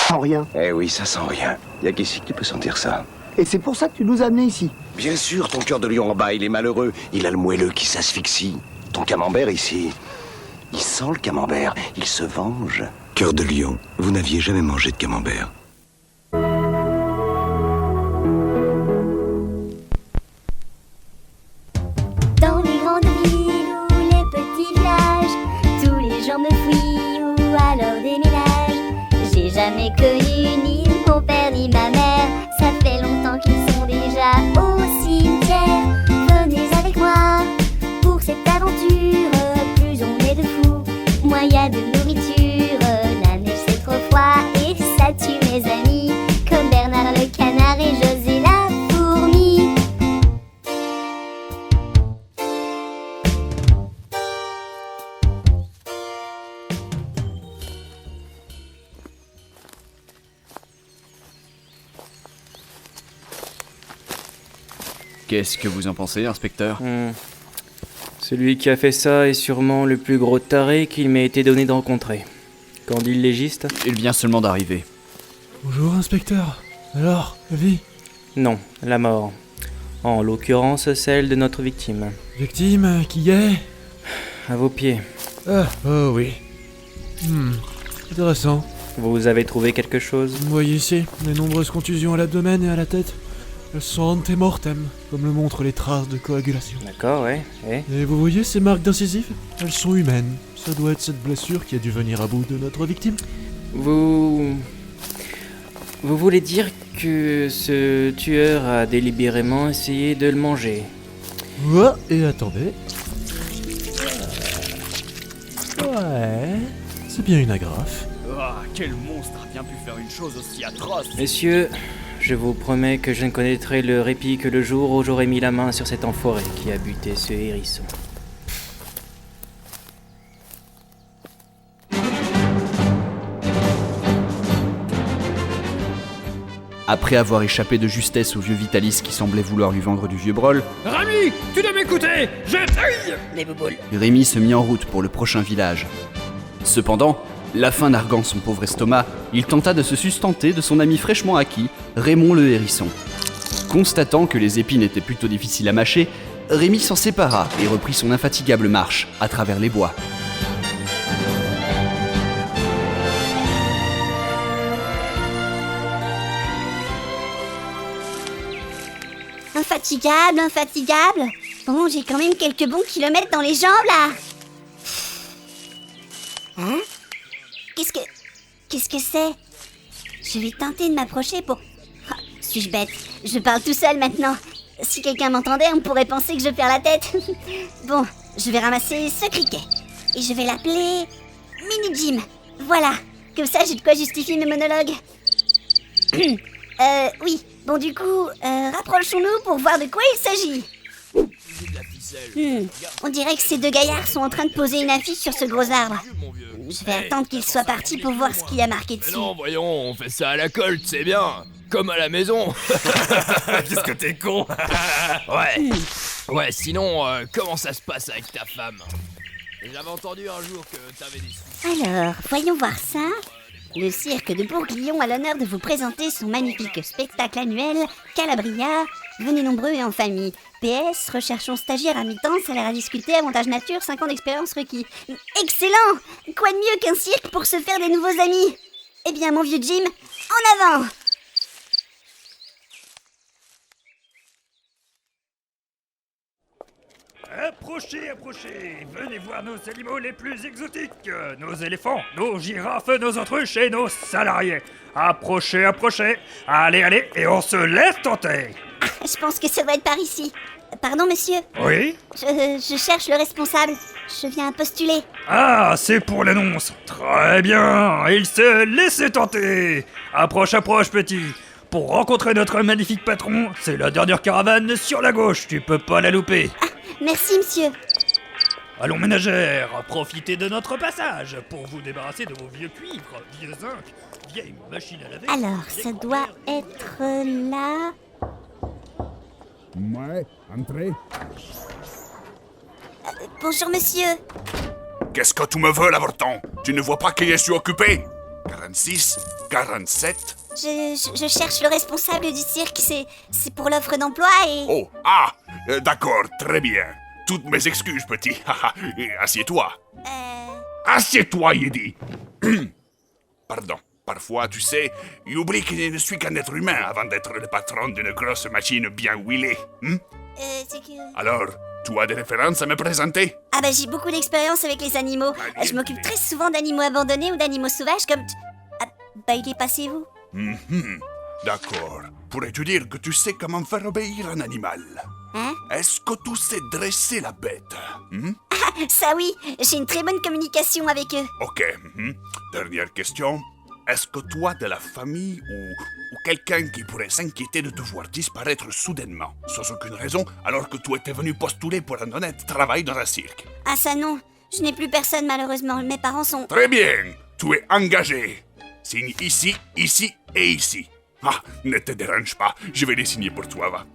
sent rien. Eh oui, ça sent rien. Y a qu'ici qui peut sentir ça. Et c'est pour ça que tu nous as amenés ici. Bien sûr, ton cœur de lion en bas, il est malheureux. Il a le moelleux qui s'asphyxie. Ton camembert ici, il sent le camembert. Il se venge. Cœur de lion, vous n'aviez jamais mangé de camembert. Dans les grandes villes ou les petits villages, tous les gens me fuient ou alors déménagent. J'ai jamais connu ni mon père ni ma mère. Ça fait longtemps qu'ils sont déjà au cimetière. Venez avec moi pour cette aventure. Plus on est de fous, moins y a de nourriture. La neige c'est trop froid et ça tue mes amis, comme Bernard le canard et José la fourmi. Qu'est-ce que vous en pensez, inspecteur ? Celui qui a fait ça est sûrement le plus gros taré qu'il m'ait été donné de rencontrer. Qu'en dit le légiste ? Il vient seulement d'arriver. Bonjour, inspecteur. Alors, la vie ? Non, la mort. En l'occurrence, celle de notre victime. Victime, qui est ? À vos pieds. Ah, oh oui. Intéressant. Vous avez trouvé quelque chose ? Vous voyez ici, les nombreuses contusions à l'abdomen et à la tête. Elles sont antemortem, comme le montrent les traces de coagulation. D'accord, ouais. Et vous voyez ces marques d'incisifs ? Elles sont humaines. Ça doit être cette blessure qui a dû venir à bout de notre victime. Vous voulez dire que ce tueur a délibérément essayé de le manger ? Oh, et attendez. Ouais, c'est bien une agrafe. Ah, quel monstre a bien pu faire une chose aussi atroce ? Messieurs, je vous promets que je ne connaîtrai le répit que le jour où j'aurai mis la main sur cet enfoiré qui a buté ce hérisson. Après avoir échappé de justesse au vieux Vitalis qui semblait vouloir lui vendre du vieux brol, Rami, tu dois m'écouter. Les bouboules. Rémi se mit en route pour le prochain village. Cependant, la faim narguant son pauvre estomac, il tenta de se sustenter de son ami fraîchement acquis, Raymond le hérisson. Constatant que les épines étaient plutôt difficiles à mâcher, Rémi s'en sépara et reprit son infatigable marche à travers les bois. Infatigable. Bon, j'ai quand même quelques bons kilomètres dans les jambes, là. Hein ? Qu'est-ce que c'est ? Je vais tenter de m'approcher pour... Ah, suis-je bête ? Je parle tout seul maintenant. Si quelqu'un m'entendait, on pourrait penser que je perds la tête. Bon, je vais ramasser ce criquet. Et je vais l'appeler... Mini Jim. Voilà. Comme ça, j'ai de quoi justifier mes monologues. Oui. Bon, du coup, rapprochons-nous pour voir de quoi il s'agit. On dirait que ces deux gaillards sont en train de poser une affiche sur ce gros arbre. Je vais attendre qu'ils soient partis pour voir ce qu'il y a marqué dessus. Non, voyons, on fait ça à la colte, c'est bien. Comme à la maison. Qu'est-ce que t'es con. Ouais, sinon, comment ça se passe avec ta femme ? J'avais entendu un jour que t'avais des soucis. Alors, voyons voir ça. Le cirque de Bourguillon a l'honneur de vous présenter son magnifique spectacle annuel, Calabria. Venez nombreux et en famille. PS, recherchons stagiaire à mi-temps, salaire à discuter, avantage nature, 5 ans d'expérience requis. Excellent ! Quoi de mieux qu'un cirque pour se faire des nouveaux amis ? Eh bien, mon vieux Jim, en avant ! Approchez, venez voir nos animaux les plus exotiques, nos éléphants, nos girafes, nos autruches et nos salariés. Approchez, allez, et on se laisse tenter. Je pense que ça doit être par ici. Pardon, monsieur ? Oui ? Je cherche le responsable. Je viens postuler. Ah, c'est pour l'annonce. Très bien, il s'est laissé tenter. Approche, petit. Pour rencontrer notre magnifique patron, c'est la dernière caravane sur la gauche, tu peux pas la louper. Ah, merci, monsieur. Allons, ménagère, profitez de notre passage pour vous débarrasser de vos vieux cuivres, vieux zinc, vieilles machines à laver. Alors, ça doit être là. Ouais, entrez. Bonjour, monsieur. Qu'est-ce que tu me veux, l'avorton ? Tu ne vois pas qu'il est occupé ? 46, 47... Je cherche le responsable du cirque, c'est pour l'offre d'emploi et... Oh, d'accord, très bien. Toutes mes excuses, petit. Et assieds-toi. Assieds-toi, il dit. Pardon. Parfois, tu sais, j'oublie que je ne suis qu'un être humain avant d'être le patron d'une grosse machine bien huilée. c'est que... Alors, tu as des références à me présenter? Ah bah j'ai beaucoup d'expérience avec les animaux. Je m'occupe très souvent d'animaux abandonnés ou d'animaux sauvages comme... Ah, bah il est passé où? D'accord. Pourrais-tu dire que tu sais comment faire obéir un animal? Hein? Est-ce que tu sais dresser la bête? Ah, ça oui, j'ai une très bonne communication avec eux. Ok. Dernière question. Est-ce que toi, de la famille ou quelqu'un qui pourrait s'inquiéter de te voir disparaître soudainement, sans aucune raison, alors que tu étais venu postuler pour un honnête travail dans un cirque? Ah ça non, je n'ai plus personne malheureusement, mes parents sont... Très bien, tu es engagé. Signe ici, ici et ici. Ah, ne te dérange pas, je vais les signer pour toi, va.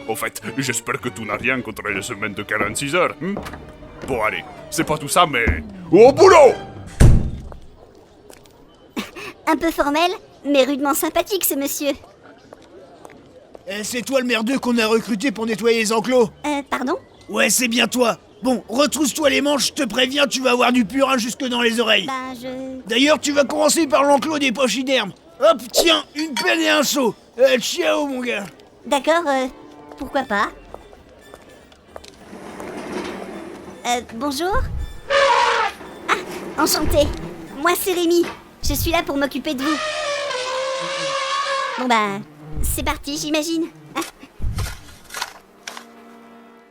Au fait, j'espère que tu n'as rien contre les semaines de 46 heures. Bon, allez, c'est pas tout ça, mais... Au boulot! Un peu formel, mais rudement sympathique ce monsieur. C'est toi le merdeux qu'on a recruté pour nettoyer les enclos? Pardon? Ouais, c'est bien toi. Bon, retrousse-toi les manches, je te préviens, tu vas avoir du purin jusque dans les oreilles. Bah je... D'ailleurs, tu vas commencer par l'enclos des pachydermes. Hop, tiens, une pelle et un seau. Ciao, mon gars. D'accord, pourquoi pas. Bonjour? Ah, enchanté. Moi c'est Rémi. Je suis là pour m'occuper de vous. Bon bah, c'est parti, j'imagine.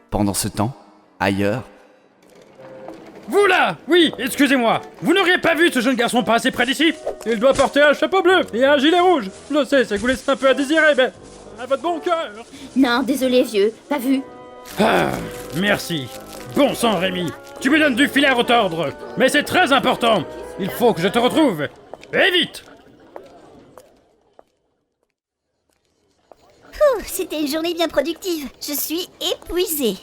Pendant ce temps, ailleurs, Vous là! Oui, excusez-moi. Vous n'auriez pas vu ce jeune garçon passer près d'ici? Il doit porter un chapeau bleu et un gilet rouge. Je sais, ça vous laisse un peu à désirer, mais... à votre bon cœur. Non, désolé vieux, pas vu. Ah, merci. Bon sang, Rémi. Tu me donnes du fil à retordre. Mais c'est très important. Il faut que je te retrouve. Et vite! C'était une journée bien productive. Je suis épuisée.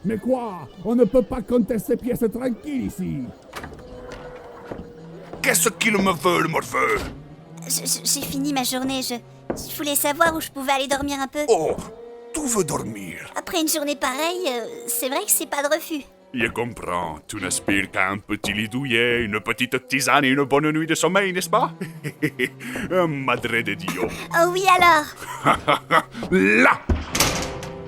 Mais quoi? On ne peut pas compter ces pièces tranquilles ici. Qu'est-ce qu'il me veut, le morveux? J'ai fini ma journée, je voulais savoir où je pouvais aller dormir un peu. Oh, tu veux dormir? Après une journée pareille, c'est vrai que c'est pas de refus. Je comprends, tu n'aspires qu'à un petit lit douillet, une petite tisane et une bonne nuit de sommeil, n'est-ce pas? Madre de Dio. Oh oui alors. Là!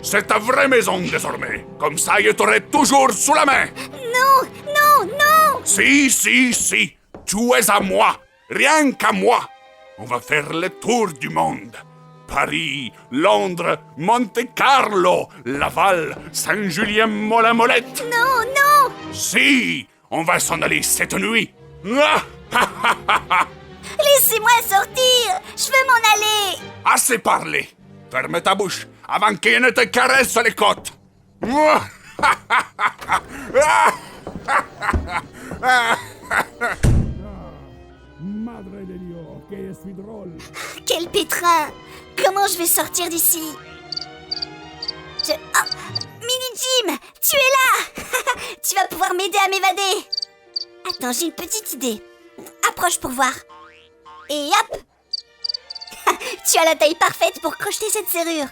C'est ta vraie maison désormais. Comme ça, je t'aurai toujours sous la main. Non, non, non! Si, si, si. Tu es à moi. Rien qu'à moi. On va faire le tour du monde. Paris, Londres, Monte-Carlo, Laval, Saint-Julien-Molin-Molette. Non, non! Si, on va s'en aller cette nuit. Laissez-moi sortir! Je veux m'en aller! Assez parlé. Ferme ta bouche avant qu'il ne te caresse les côtes. Madre de Dios, que je suis drôle. Quel pétrin! Comment je vais sortir d'ici? Oh! Mini-Jim! Tu es là! Tu vas pouvoir m'aider à m'évader! Attends, j'ai une petite idée. Approche pour voir. Et hop! Tu as la taille parfaite pour crocheter cette serrure.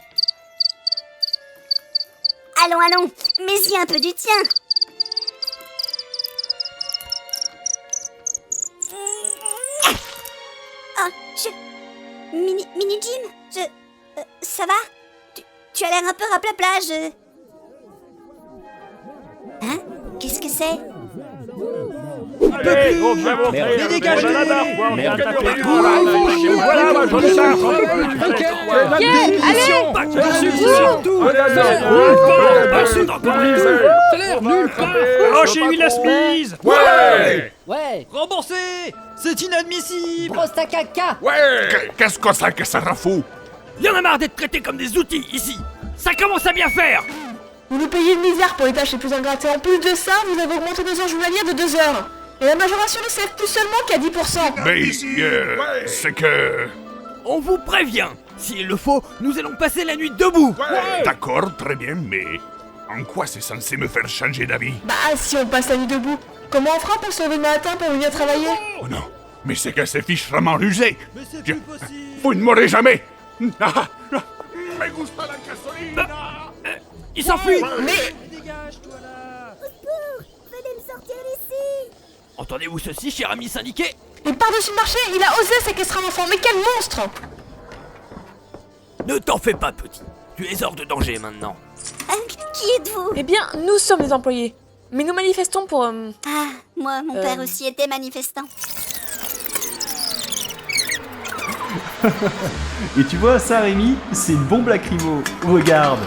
Allons, allons, mets-y un peu du tien. Oh, Mini-Jim, ça va? Tu as l'air un peu raplapla, Hein? Qu'est-ce que c'est? Allez, on va montrer. Mais dégagez! Oh, j'ai eu la smise. Ouais. Remboursé. C'est inadmissible. Brosse ta caca. Ouais. Qu'est-ce que c'est que ça rafout? Y'en a marre d'être traités comme des outils ici. Ça commence à bien faire. Vous nous payez une misère pour les tâches les plus ingrates. Et en plus de ça, vous avez augmenté nos heures journalières de 2 heures. Et la majoration ne s'élève plus seulement qu'à 10%. Mais, c'est que... On vous prévient. S'il le faut, nous allons passer la nuit debout. D'accord, très bien, mais... En quoi c'est censé me faire changer d'avis? Bah, si on passe la nuit debout, comment on fera pour se lever le matin pour venir travailler? Oh non, mais c'est que c'est fichement rusé. Vous ne m'aurez jamais. Ah, ah, me gusta la gasolina. Il s'enfuit. Mais... Dégage-toi là! Au secours! Venez me sortir d'ici! Entendez-vous ceci, cher ami syndiqué? Et par-dessus le marché, il a osé séquestrer un enfant, mais quel monstre! Ne t'en fais pas, petit. Tu es hors de danger maintenant. Qui êtes-vous? Eh bien, nous sommes les employés. Mais nous manifestons pour... Ah, moi, mon père aussi était manifestant. Et tu vois ça, Rémi? C'est une bombe lacrymo. Regarde.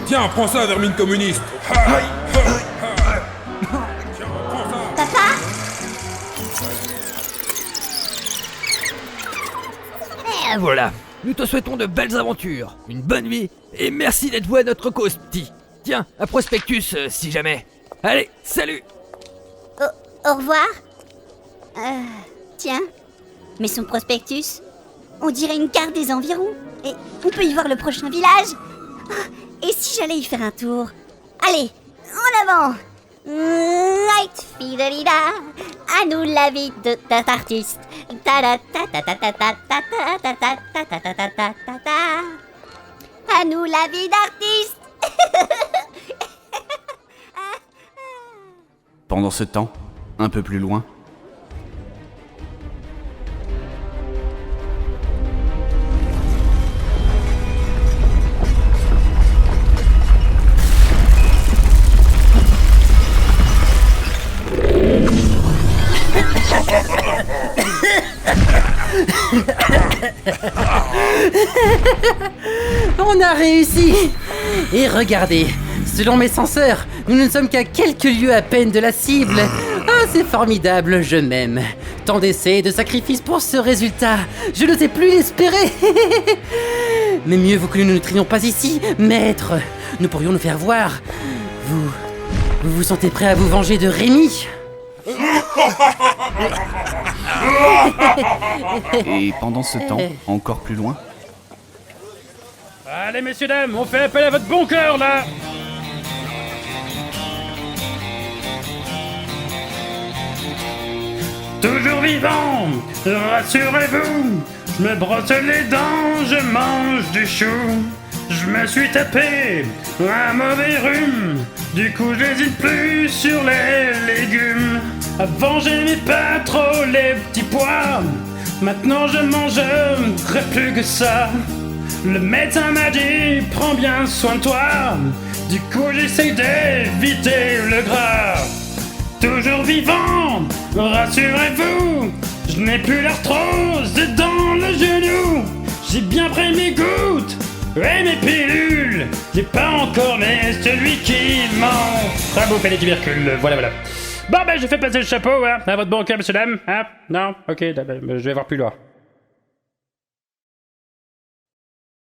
Tiens, prends ça, vermine communiste. Papa? Et voilà. Nous te souhaitons de belles aventures, une bonne vie, et merci d'être voué à notre cause, petit. Tiens, un prospectus, si jamais. Allez, salut! Au revoir? Tiens. Mais son prospectus, on dirait une carte des environs. Et on peut y voir le prochain village. Et si j'allais y faire un tour? Allez, en avant! Light fidelida, à nous la vie de cet artiste. À nous la vie d'artiste. Pendant ce temps, un peu plus loin, On a réussi! Et regardez, selon mes senseurs, nous ne sommes qu'à quelques lieues à peine de la cible. Ah, c'est formidable, je m'aime. Tant d'essais et de sacrifices pour ce résultat, je n'osais plus l'espérer. Mais mieux vaut que nous ne traînions pas ici, maître. Nous pourrions nous faire voir. Vous vous sentez prêt à vous venger de Rémi? et pendant ce temps, encore plus loin, Allez, messieurs, dames, on fait appel à votre bon cœur, là! Toujours vivant, rassurez-vous, je me brosse les dents, je mange du chou. Je me suis tapé un mauvais rhume, du coup j'hésite plus sur les légumes. Avant j'aimais pas trop les petits pois, maintenant je mangerai plus que ça. Le médecin m'a dit, prends bien soin de toi, du coup j'essaye d'éviter le gras. Toujours vivant, rassurez-vous, je n'ai plus l'arthrose dans le genou. J'ai bien pris mes gouttes et mes pilules, j'ai pas encore né celui qui ment. Ça vous fait les tubercules, voilà. Bon ben je fais passer le chapeau, hein, à votre bon cœur, monsieur dame, hein. Non, ok, je vais voir plus loin.